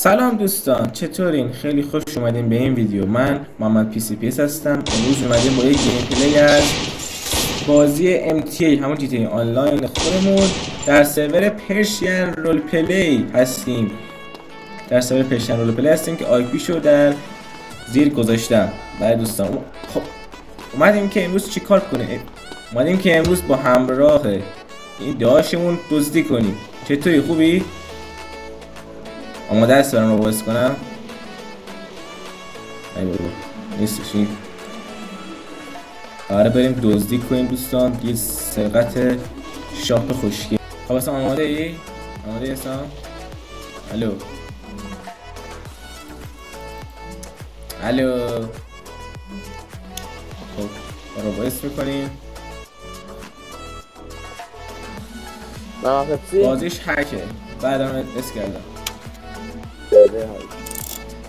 سلام دوستان، چطورین؟ خیلی خوش اومدین به این ویدیو. من محمد پی سی پی اس هستم. امروز اومدیم با یک گیم پلی از بازی MTA همون GTA آنلاین خودمون در سرور پرشین رول پلی هستیم. که آی پی شو در زیر گذاشتم. برای دوستان خب اومدیم که امروز چیکار کنیم؟ اومدیم که امروز با همراه این داشمون دزدی کنیم. چطوری؟ خوبی؟ آماده است برام رو باز کنم؟ ای بابا نیستش این. قراره بریم دزدی کنیم دوستان، یه سرقت شاپ خوشگل. خب اصلا آماده ای؟ آماده ای اصلا؟ الو الو. خب رو باز میکنیم. بازیش هکه، بعدم اس کردم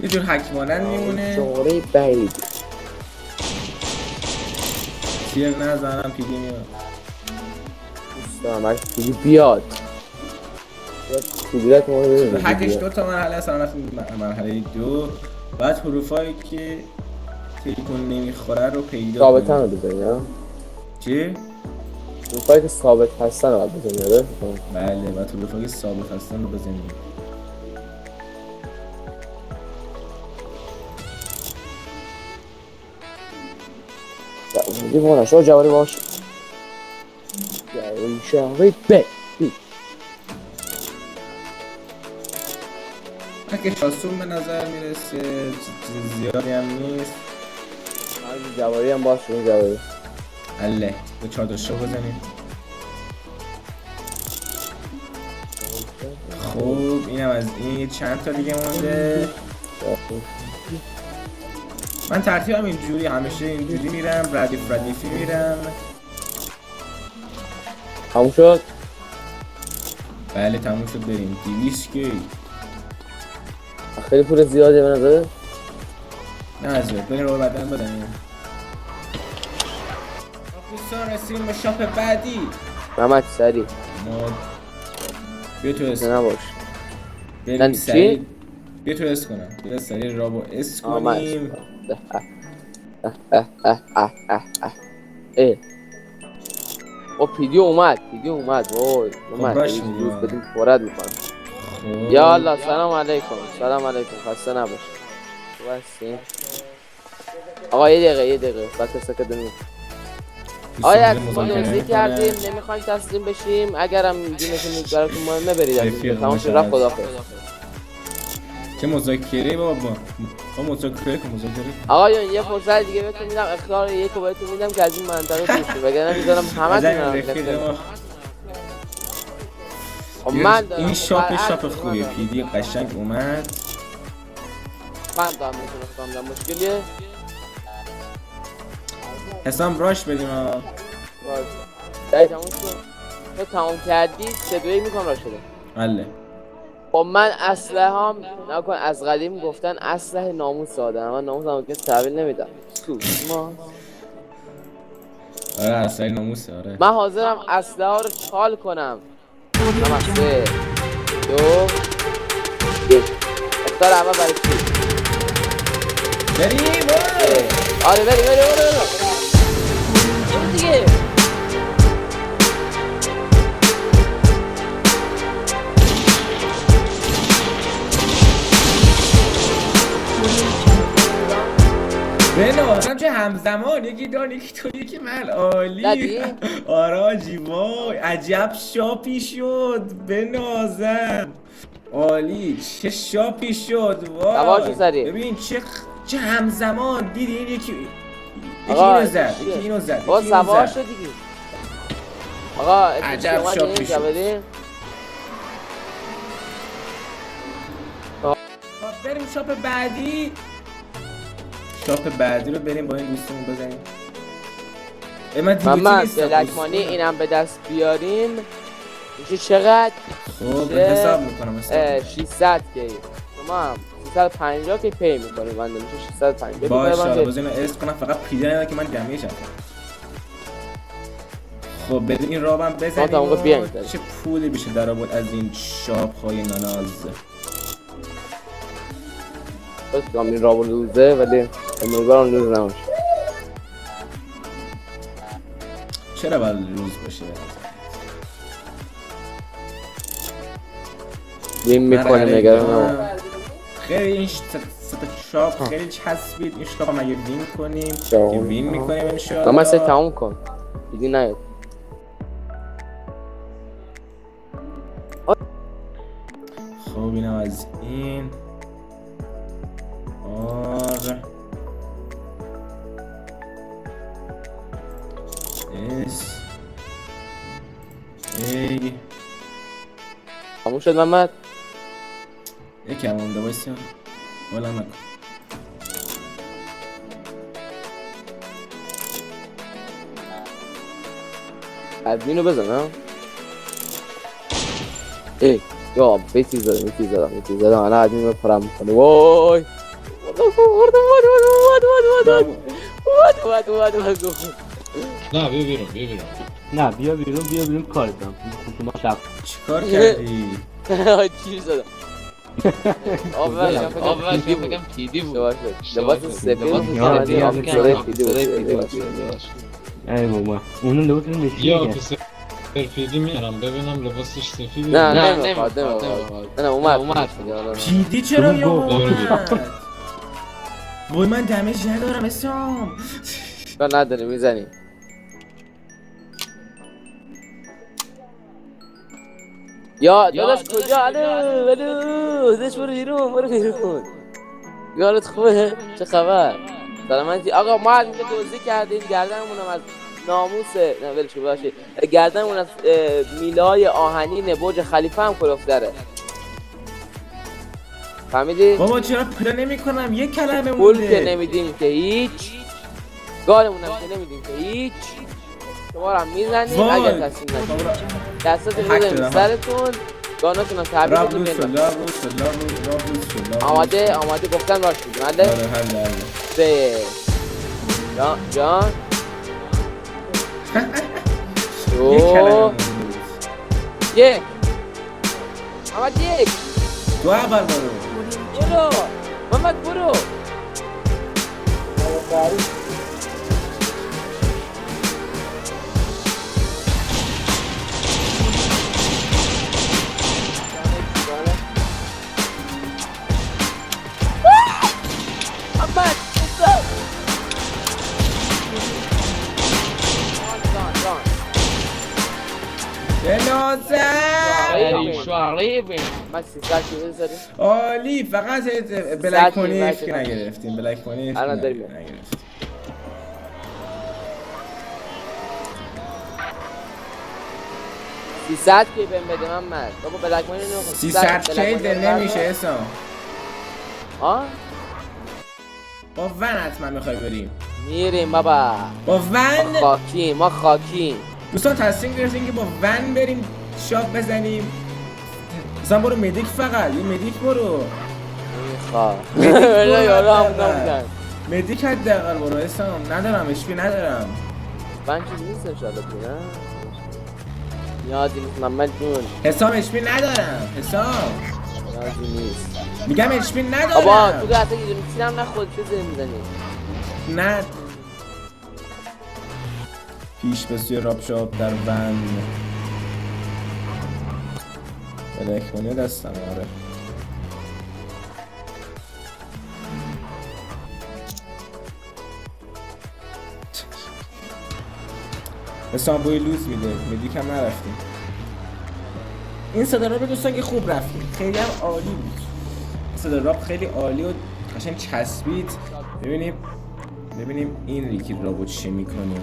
یه جور حک مانند میمونه. شماره بعید تیر نزنم پیدی میاد دوستان. اگه پیدی بیاد کدیرت ما رو ببینید. حکش دو تا مرحله هست. مرحله دو بعد حروفایی که تلفن نمیخوره رو پیدا ثابتن رو بزنیم. چی؟ حروفایی که ثابت هستن رو باید بزنیم. بله بعد حروفایی که ثابت هستن رو بزنیم. دیوانه شو جواری باش. جواری شهری به حکش آسون به نظر میرسه، چیز زیادی هم نیست. جواری هم باش شدیم جواری. الله به 4 داشته بزنیم. خوب اینم از این. چند تا دیگه مونده. من ترتیبم اینجوری، همیشه اینجوری میرم، ردیفی میرم. تموم شد؟ بله تموم شد. بریم 200 کی. خیلی پول زیاده به نظره؟ نه از زیاد. بریم رو بدن بدنیم. دوستان رسیدیم به شاپ بعدی. محمد سریع بیا تو اس نباش. بریم سریع. بیا تو اس کنم. بیا سریع رابو اس کنیم. او پیدیو اومد وای اومد. راش روز بدیم پرد میکنم. یا الله سلام علیکم. خسته نباش. بسیم آقا یه دقیقه ساکت دمیم. آیا ما دوزی کردیم نمیخوایم تسلیم بشیم. اگرم دونتون براتون مهمه برید. تمام شد رفت. خداحافظ. چه مذاکره بابا؟ با مذاکره آقایون یه فرصت دیگه بهتون میدم. اختیار یکو بهتون میدم که از این منطقه توش شید، وگرنه میذارم همتون. من این شاپ خوبیه. پیدی قشنگ اومد. من دارم میتونستم مشکلیه. حسام راش بدیم ها. دایی تموم شد. تو تموم کردی 3-2 میکنم راش بده. بله. خب من اسلحه هم نکن، از قدیم گفتن اسلحه ناموس آدم. من ناموس هم کسی تحویل نمیدم. آره اسلحه ناموسه. آره من حاضرم اسلحه ها رو چال کنم. 3 2 1 اختار اول برای چی؟ بریم. آره بریم دیگه. بنازم چه همزمان یکی دان یکی تو یکی من. عالی. آراجی وای عجب شاپی شد. بنازم عالی چه شاپی شد. وای ببین چه همزمان. دیدی این یکی اینو زد یکی اینو زد. با سوار شد دیگه. آقا عجب شاپی شد. بریم شاپ بعدی. شاپ بعدی رو بریم با این دوستمون بزنیم. من بلکمانی اینم به دست بیاریم میشه چقدر؟ خب حساب میکنم. 600 کی شما هم 350 که پی میکنیم. من میشه 650. باشه بزنیم اس کنم. فقط پیدا نمیده که من جمعیش هستم. خب بدون این رابم بزنیم. چه پولی بشه در آورد از این شاپ های ناناز. بس کامی رابو روزه ولی امیدوارم روز نباشه. چرا باید روز باشه؟ وین میکنه نگران. خیلی این شاپ خیلی چسبید. این شاپ مگه وین کنیم که وین میکنیم انشاءالله. اما سه تموم کن دیگه نیاد. خب اینم از این آره اس ای تموم شد محمد. یکی هم مونده بایستی ولا نکن. ادمینو بزنم. ای یا بیتی زدم انا ادمین رو پرم میکنه. وای نه بیا بیرون کار دارم. ما شب چیکار کردی؟ چی زدم. آفرین بگم پیدی بود. لباس سفید پیدی بود. ای بابا اونو لباس نمیشه. یا تو سفیدی میارم ببینم لباسش سفیده. نه نه اومد. پیدی چرا یا اومد؟ وای من دمیج ندارم اسام. کار نداری میزنی. یا داداش کجا؟ الو داداش برو بیرون. یارت خوبه؟ چه خبر؟ سلامتی آقا. ما از اینجا دزدی کردیم. گردنمونم از ناموس نه ولش باشه. گردنمون از میلای آهنین برج خلیفه هم کلفت داره. فهمیدی؟ بابا چرا پیدا نمی‌کنم؟ یک کلمه پول مونده. که نمیدیم که هیچ. گالمونم که نمیدیم که هیچ. شما رو هم میزنیم اگر تصمیم نگیرید. دستاتون بزنیم سرتون. گاناتون هم تحویل بدیم. آماده گفتن باش میدیم. آره حله. سه جان یک کلمه مونده. یک محمد یک تو اول برو. محمد برو. محمد من 300 کیلو بزنیم. عالی. فقط بلک مونی که نگرفتیم. بلک مونی الان داریم. نگرفتیم. 300 کی بهم بده محمد. بابا بلک مانی نمیخوام. 300 کی نمیشه اسام. ها؟ با ون حتما میخوای بریم. میریم بابا. با ون ما خاکیم. دوستان تصمیم گرفتیم که با ون بریم شاپ بزنیم. مثلا برو مدیک. فقط یه مدیک برو. مدیک حداقل برو اسام. ندارم اشپی ندارم. من چیزی نیست انشالله بینم. نیازی نیست محمد جون. حسام اشپی ندارم. حسام نیازی نیست. میگم اشپی ندارم. بابا تو که حتی یه میتونم نخود چه زیر میزنی. نه پیش به سوی راب شاپ در ون. بلک مونی دستم. آره حسام بوی لوز میده. مدیک هم نرفتیم. این صدا راب دوستان که خوب رفتیم. خیلی هم عالی بود. صدا راب خیلی عالی و قشنگ چسبید. ببینیم این ریکی رابو چه میکنه.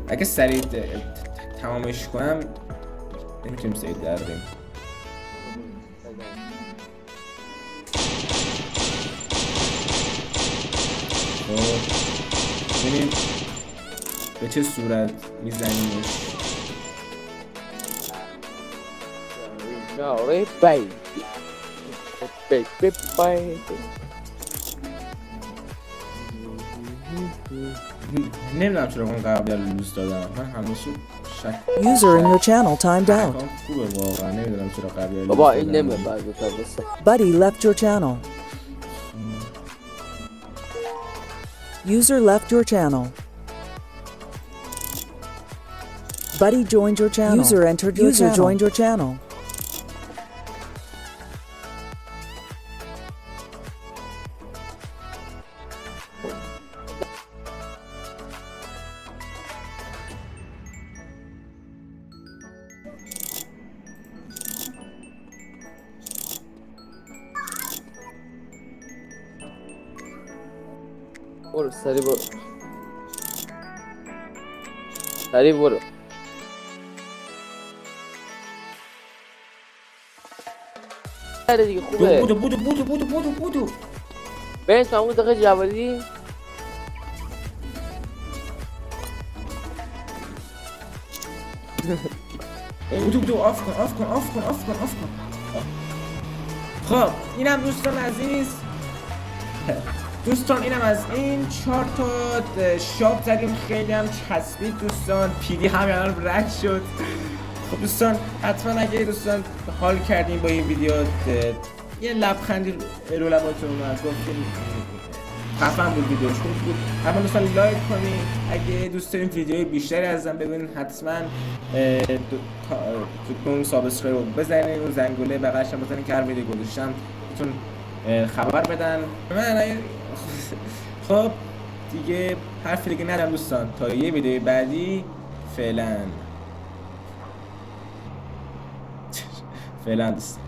اگه سریع تمامش کنم نمیتونیم سریع در بریم. ببینیم به چه صورت میزنیمش. نمیدونم چرا اون قبل لوز دادم. من همیشه User in your channel timed out. اکانت خوبه واقعا نمیدونم چرا قبل بابا این نمیاد بعد تا بس. Buddy left your channel. User left your channel. Buddy joined your channel. User entered your channel. User joined your channel. برو سری برو. سری برو. آره دیگه خوبه. بودو ببین تا اون دقیقه جوادی بودو آف کن. خب اینم دوستان عزیز، دوستان اینم از این 4 تا شاپ زدیم، خیلی هم چسبید دوستان، پیدی هم الان رد شد. خب دوستان حتما اگه دوستان حال کردین با این ویدیو، یه لبخندی رو لباتون اومد، گفتیم خفن بود، ویدیوش خوب بود، حتما دوستان لایک کنین. اگه دوست دارین ویدیوی بیشتری ازم ببینین حتما اون سابسکرایب رو بزنین، اون زنگوله بغلش هم بزنین که هر ویدیو گذاشتم بهتون خبر بدن. من خب دیگه حرفی دیگه ندارم دوستان، تا یه ویدیو بعدی فعلا دوستان.